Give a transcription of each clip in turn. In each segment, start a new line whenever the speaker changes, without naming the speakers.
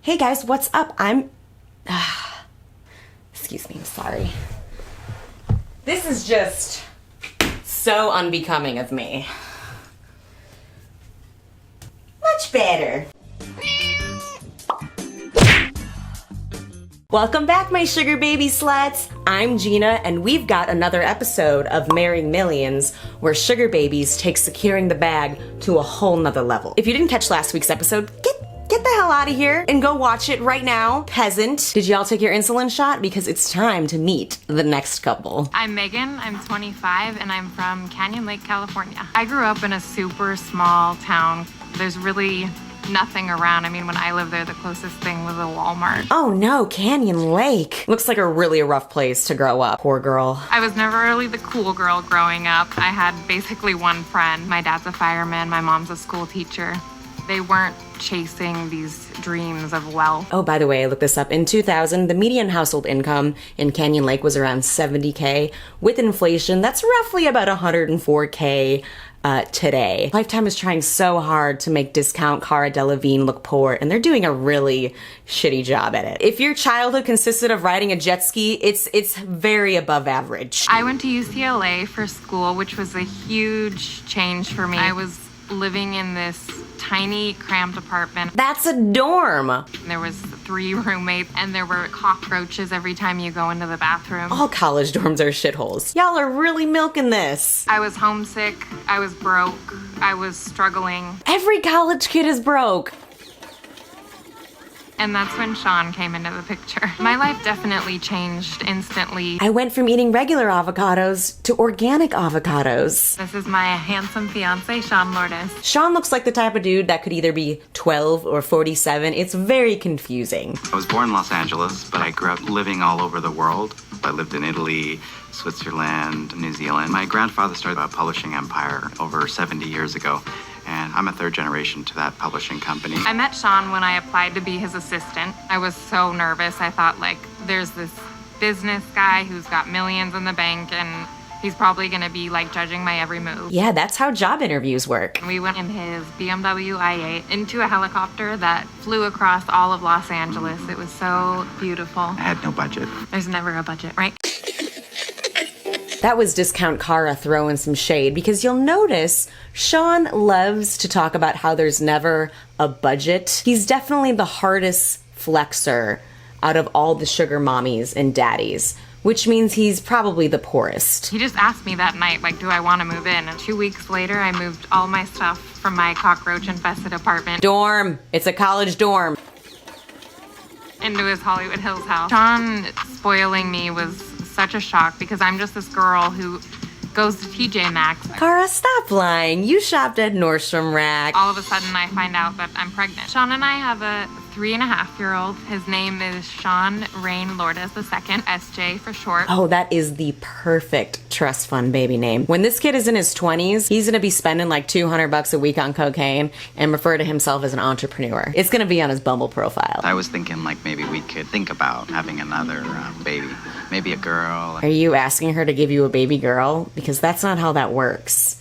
Hey guys, what's up? Excuse me, I'm sorry. This is just so unbecoming of me. Much better. Welcome back, my sugar baby sluts. I'm Gina, and we've got another episode of Marrying Millions, where sugar babies take securing the bag to a whole nother level. If you didn't catch last week's episode, get the hell out of here and go watch it right now. Peasant, did y'all take your insulin shot? Because it's time to meet the next couple.
I'm Megan, I'm 25, and I'm from Canyon Lake, California. I grew up in a super small town. There's really nothing around. I mean, when I lived there, the closest thing was a Walmart.
Oh no, Canyon Lake. Looks like a really rough place to grow up. Poor girl.
I was never really the cool girl growing up. I had basically one friend. My dad's a fireman, my mom's a school teacher. They weren't chasing these dreams of wealth.
Oh, by the way, I looked this up. In 2000, the median household income in Canyon Lake was around $70K. With inflation, that's roughly about $104K today. Lifetime is trying so hard to make discount Cara Delevingne look poor, and they're doing a really shitty job at it. If your childhood consisted of riding a jet ski, it's very above average.
I went to UCLA for school, which was a huge change for me. I was living in this tiny cramped apartment.
That's a dorm.
There was 3 roommates and there were cockroaches every time you go into the bathroom.
All college dorms are shitholes. Y'all are really milking this.
I was homesick, I was broke, I was struggling.
Every college kid is broke.
And that's when Sean came into the picture. My life definitely changed instantly.
I went from eating regular avocados to organic avocados.
This is my handsome fiance, Sean Lourdes.
Sean looks like the type of dude that could either be 12 or 47. It's very confusing.
I was born in Los Angeles, but I grew up living all over the world. I lived in Italy, Switzerland, New Zealand. My grandfather started a publishing empire over 70 years ago. And I'm a 3rd generation to that publishing company.
I met Sean when I applied to be his assistant. I was so nervous. I thought, like, there's this business guy who's got millions in the bank and he's probably gonna be, like, judging my every move.
Yeah, that's how job interviews work.
We went in his BMW i8 into a helicopter that flew across all of Los Angeles. It was so beautiful.
I had no budget.
There's never a budget, right?
That was Discount Cara throwing some shade, because you'll notice Sean loves to talk about how there's never a budget. He's definitely the hardest flexer out of all the sugar mommies and daddies, which means he's probably the poorest.
He just asked me that night, like, do I want to move in? And 2 weeks later, I moved all my stuff from my cockroach-infested apartment.
Dorm. It's a college dorm.
Into his Hollywood Hills house. Sean spoiling me was such a shock because I'm just this girl who goes to TJ Maxx.
Cara, stop lying. You shopped at Nordstrom Rack.
All of a sudden I find out that I'm pregnant. Sean and I have a 3.5-year-old. His name is Sean Rain Lourdes II, SJ for short.
Oh, that is the perfect trust fund baby name. When this kid is in his 20s, he's gonna be spending like $200 a week on cocaine and refer to himself as an entrepreneur. It's gonna be on his Bumble profile.
I was thinking like maybe we could think about having another baby. Maybe a girl.
Are you asking her to give you a baby girl? Because that's not how that works.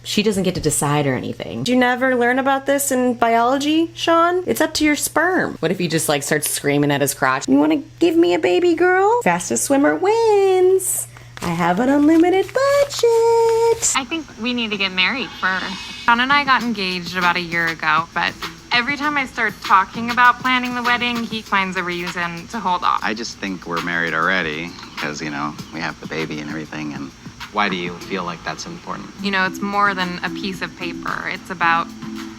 She doesn't get to decide or anything. Did you never learn about this in biology, Sean? It's up to your sperm. What if he just like starts screaming at his crotch? You wanna give me a baby girl? Fastest swimmer wins. I have an unlimited budget.
I think we need to get married first. Sean and I got engaged about a year ago, but every time I start talking about planning the wedding, he finds a reason to hold off.
I just think we're married already because, you know, we have the baby and everything. And why do you feel like that's important?
You know, it's more than a piece of paper. It's about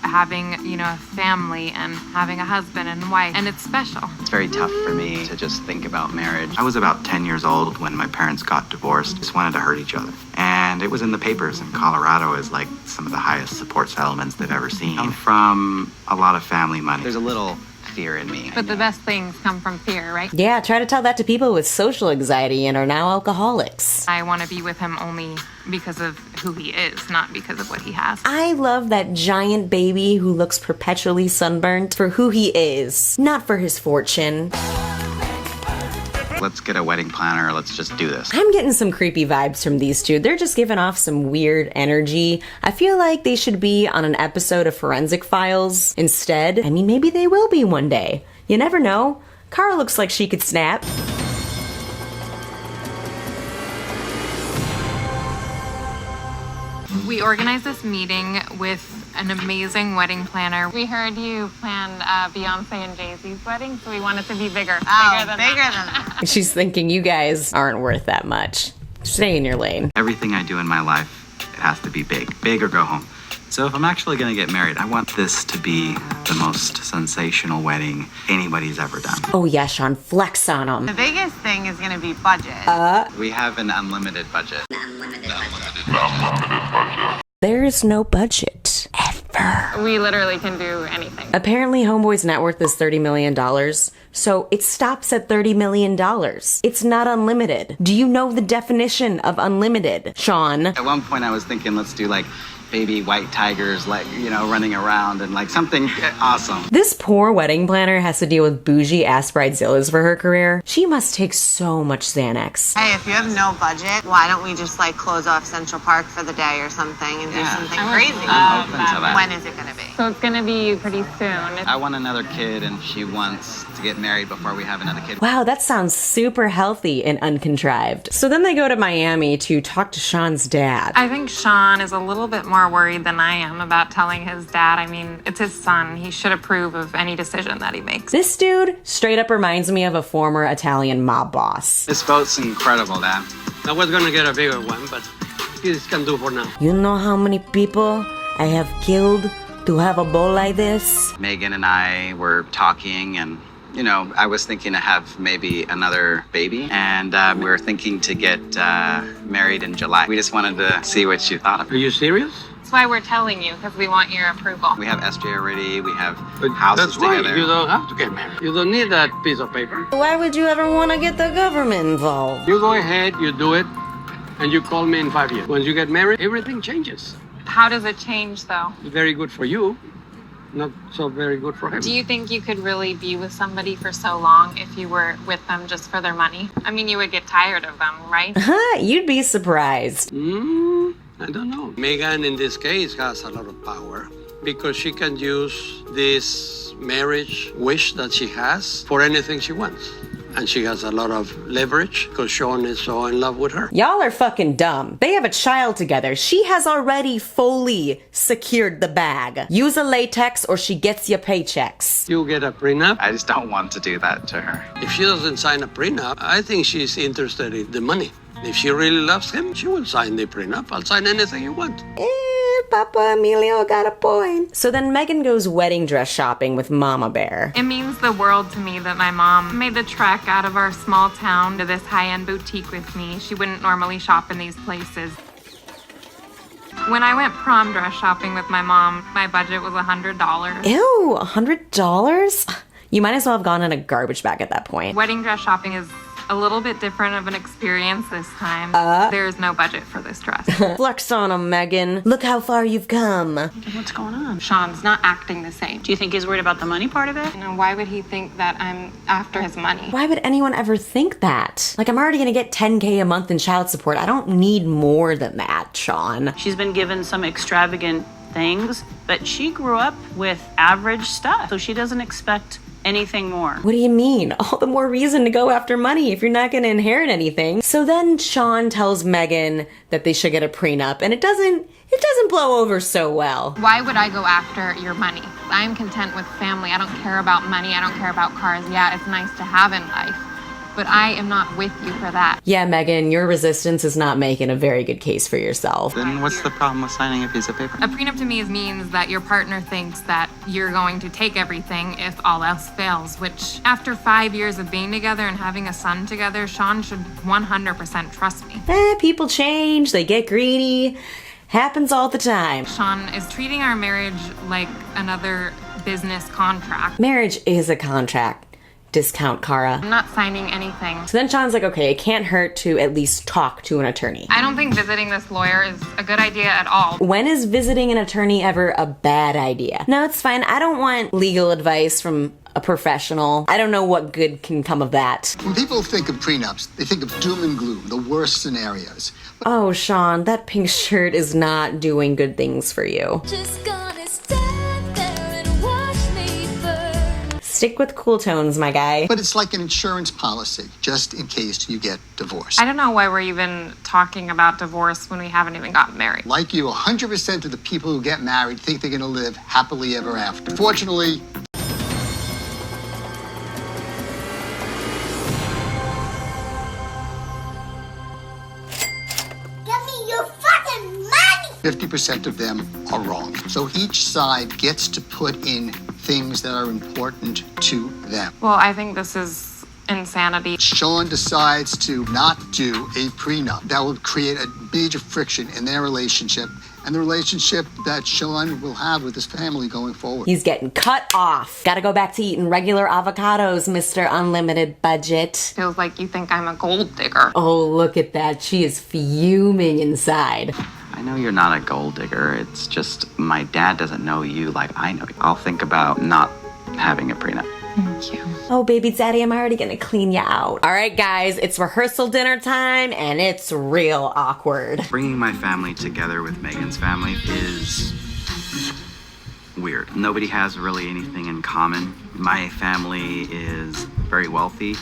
having, you know, a family and having a husband and wife, and it's special.
It's very tough for me to just think about marriage. I was about 10 years old when my parents got divorced. Just wanted to hurt each other. And it was in the papers, and Colorado is like some of the highest support settlements they've ever seen. I'm from a lot of family money. There's a little fear in me.
But the best things come from fear, right?
Yeah, try to tell that to people with social anxiety and are now alcoholics.
I want to be with him only because of who he is, not because of what he has.
I love that giant baby who looks perpetually sunburnt for who he is, not for his fortune.
Let's get a wedding planner. Let's just do this.
I'm getting some creepy vibes from these two. They're just giving off some weird energy. I feel like they should be on an episode of Forensic Files instead. I mean, maybe they will be one day. You never know. Cara looks like she could snap.
We organized this meeting with an amazing wedding planner. We heard you planned Beyonce and Jay-Z's wedding, so we want it to be bigger.
Bigger than that.
She's thinking you guys aren't worth that much. Stay in your lane.
Everything I do in my life, it has to be big. Big or go home. So if I'm actually going to get married, I want this to be the most sensational wedding anybody's ever done.
Oh yeah, Sean, flex on
The
them.
biggest thing is going to be budget.
We have an unlimited budget.
There's no budget. Ever.
We literally can do anything.
Apparently, Homeboy's net worth is $30 million, so it stops at $30 million. It's not unlimited. Do you know the definition of unlimited, Sean?
At one point I was thinking, let's do like baby white tigers, like, you know, running around and like something awesome.
This poor wedding planner has to deal with bougie ass bridezillas for her career. She must take so much Xanax.
Hey, if you have no budget, why don't we just like close off Central Park for the day or something and do something crazy?
I'm open to that.
When is it going to be?
So it's gonna be pretty soon.
I want another kid and she wants to get married before we have another kid.
Wow, that sounds super healthy and uncontrived. So then they go to Miami to talk to Sean's dad.
I think Sean is a little bit more worried than I am about telling his dad. I mean, it's his son. He should approve of any decision that he makes.
This dude straight up reminds me of a former Italian mob boss.
This boat's incredible, Dad.
I was gonna get a bigger one, but this can do for now.
You know how many people I have killed to have a boat like this?
Megan and I were talking and, you know, I was thinking to have maybe another baby and we were thinking to get married in July. We just wanted to see what you thought of
Are
it.
you serious?
That's why we're telling you, because we want your approval.
We have SJ already, we have
But
houses
that's right.
together.
You don't have to get married. You don't need that piece of paper.
Why would you ever want to get the government involved?
You go ahead, you do it, and you call me in 5 years. Once you get married, everything changes.
How does it change, though?
It's very good for you, not so very good for him.
Do you think you could really be with somebody for so long if you were with them just for their money? I mean, you would get tired of them, right?
You'd be surprised.
I don't know. Megan, in this case, has a lot of power because she can use this marriage wish that she has for anything she wants. And she has a lot of leverage because Sean is so in love with her.
Y'all are fucking dumb. They have a child together. She has already fully secured the bag. Use a latex or she gets your paychecks.
You get a prenup.
I just don't want to do that to her.
If she doesn't sign a prenup, I think she's interested in the money. If she really loves him, she will sign the prenup. I'll sign anything you want.
Papa Emilio got a point. So then Megan goes wedding dress shopping with Mama Bear.
It means the world to me that my mom made the trek out of our small town to this high-end boutique with me. She wouldn't normally shop in these places. When I went prom dress shopping with my mom, my budget was $100.
Ew, $100? You might as well have gone in a garbage bag at that point.
Wedding dress shopping is a little bit different of an experience this time. There's no budget for this dress.
Flex on 'em, Megan. Look how far you've come.
What's going on?
Sean's not acting the same.
Do you think he's worried about the money part of it?
You know, why would he think that I'm after his money?
Why would anyone ever think that? Like, I'm already gonna get $10K a month in child support. I don't need more than that, Sean.
She's been given some extravagant things, but she grew up with average stuff, so she doesn't expect anything more.
What do you mean? All the more reason to go after money if you're not gonna inherit anything. So then Sean tells Megan that they should get a prenup, and it doesn't blow over so well.
Why would I go after your money? I'm content with family. I don't care about money. I don't care about cars. Yeah, it's nice to have in life, but I am not with you for that.
Yeah, Megan, your resistance is not making a very good case for yourself.
Then what's the problem with signing a piece of paper?
A prenup to me means that your partner thinks that you're going to take everything if all else fails, which after 5 years of being together and having a son together, Sean should 100% trust me.
People change, they get greedy. Happens all the time.
Sean is treating our marriage like another business contract.
Marriage is a contract. Discount, Cara.
I'm not signing anything.
So then Sean's like, okay, it can't hurt to at least talk to an attorney.
I don't think visiting this lawyer is a good idea at all.
When is visiting an attorney ever a bad idea? No, it's fine. I don't want legal advice from a professional. I don't know what good can come of that.
When people think of prenups, they think of doom and gloom, the worst scenarios.
Oh, Sean, that pink shirt is not doing good things for you.
Just gonna stand there and watch me burn.
Stick with cool tones, my guy.
But it's like an insurance policy, just in case you get divorced.
I don't know why we're even talking about divorce when we haven't even gotten married.
Like you, 100% of the people who get married think they're going to live happily ever after. Fortunately,
Give me your fucking money!
50% of them are wrong. So each side gets to put in things that are important to them.
Well, I think this is insanity.
Sean decides to not do a prenup. That will create a major friction in their relationship and the relationship that Sean will have with his family going forward.
He's getting cut off. Gotta go back to eating regular avocados, Mr. Unlimited Budget.
Feels like you think I'm a gold digger.
Oh, look at that. She is fuming inside.
I know you're not a gold digger. It's just my dad doesn't know you like I know you. I'll think about not having a prenup.
Thank you.
Oh, baby daddy, I'm already gonna clean you out. All right, guys, it's rehearsal dinner time, and it's real awkward.
Bringing my family together with Megan's family is weird. Nobody has really anything in common. My family is very wealthy,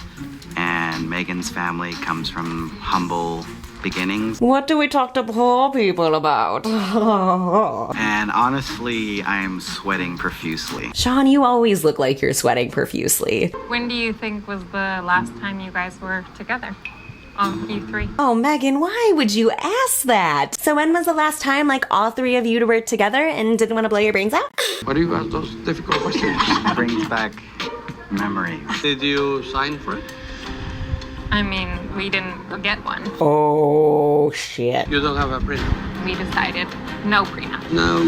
and Megan's family comes from humble beginnings.
What do we talk to poor people about?
And honestly, I'm sweating profusely.
Sean, you always look like you're sweating profusely.
When do you think was the last time you guys were together? Oh, you three.
Oh, Megan, why would you ask that? So when was the last time, like, all three of you were together and didn't want to blow your brains out?
Why do you ask those difficult questions?
Brings back memories.
Did you sign for it?
I mean, we didn't get one.
Oh, shit.
You don't have a prenup?
We decided no prenup.
No.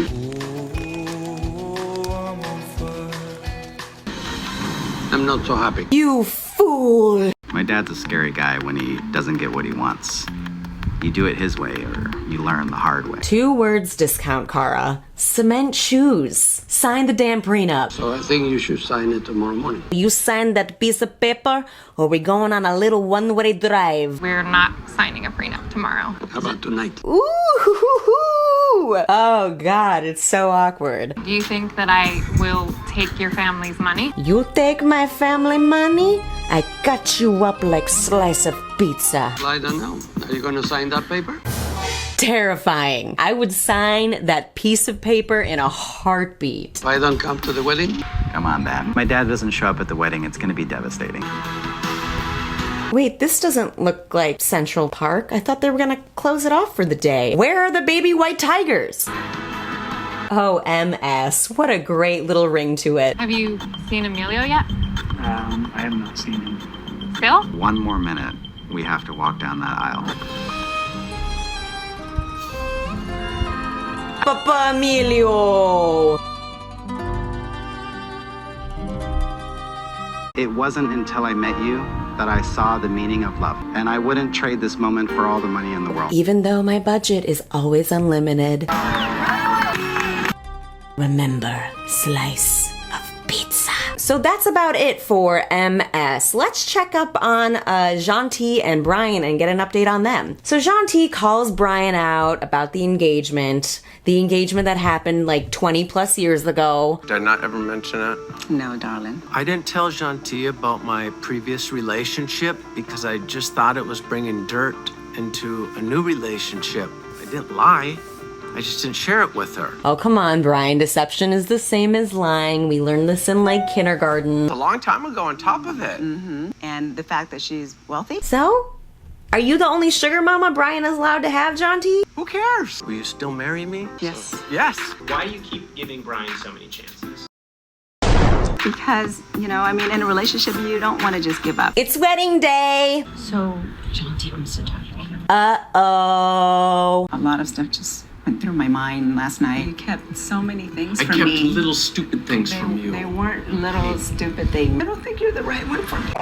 I'm not so happy.
You fool!
My dad's a scary guy when he doesn't get what he wants. You do it his way or you learn the hard way.
2 words discount, Cara. Cement shoes. Sign the damn prenup.
So I think you should sign it tomorrow morning.
You sign that piece of paper, or we're going on a little one-way drive.
We're not signing a prenup tomorrow.
How about tonight?
Ooh! Oh, God, it's so awkward.
Do you think that I will take your family's money?
You take my family money, I cut you up like slice of pizza.
I don't know. Are you going to sign that paper?
Terrifying. I would sign that piece of paper in a heartbeat.
If I don't come to the wedding?
Come on, Dad. My dad doesn't show up at the wedding. It's going to be devastating.
Wait, this doesn't look like Central Park. I thought they were gonna close it off for the day. Where are the baby white tigers? Oh, MS. What a great little ring to it.
Have you seen Emilio yet?
I have not seen him.
Phil?
One more minute. We have to walk down that aisle.
Papa Emilio!
It wasn't until I met you that I saw the meaning of love. And I wouldn't trade this moment for all the money in the world.
Even though my budget is always unlimited. Remember, slice of pizza. So that's about it for MS. Let's check up on Gentille and Brian and get an update on them. So Gentille calls Brian out about the engagement that happened like 20 plus years ago.
Did I not ever mention it?
No, darling.
I didn't tell Gentille about my previous relationship because I just thought it was bringing dirt into a new relationship. I didn't lie. I just didn't share it with her.
Oh, come on, Brian. Deception is the same as lying. We learned this in like kindergarten.
A long time ago on top of it.
Mm-hmm. And the fact that she's wealthy?
So? Are you the only sugar mama Brian is allowed to have, Gentille?
Who cares? Will you still marry me?
Yes.
Yes.
Why do you keep giving Brian so many chances?
Because, in a relationship, you don't want to just give up.
It's wedding day.
So, Gentille wants to talk to me.
Uh-oh.
A lot of stuff just went through my mind last night. You kept so many things from me.
I kept little stupid things from you.
They weren't little stupid things. I don't think you're the right one for me.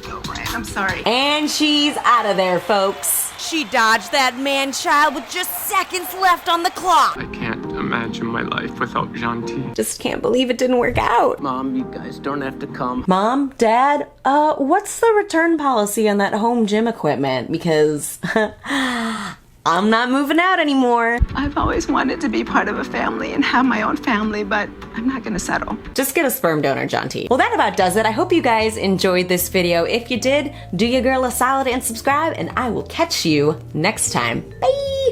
Go, Brian. I'm sorry.
And she's out of there, folks. She dodged that man-child with just seconds left on the clock.
I can't imagine my life without Gentille.
Just can't believe it didn't work out.
Mom, you guys don't have to come.
Mom, Dad, what's the return policy on that home gym equipment? Because I'm not moving out anymore.
I've always wanted to be part of a family and have my own family, but I'm not gonna settle.
Just get a sperm donor, Gentille. Well, that about does it. I hope you guys enjoyed this video. If you did, do your girl a solid and subscribe, and I will catch you next time. Bye!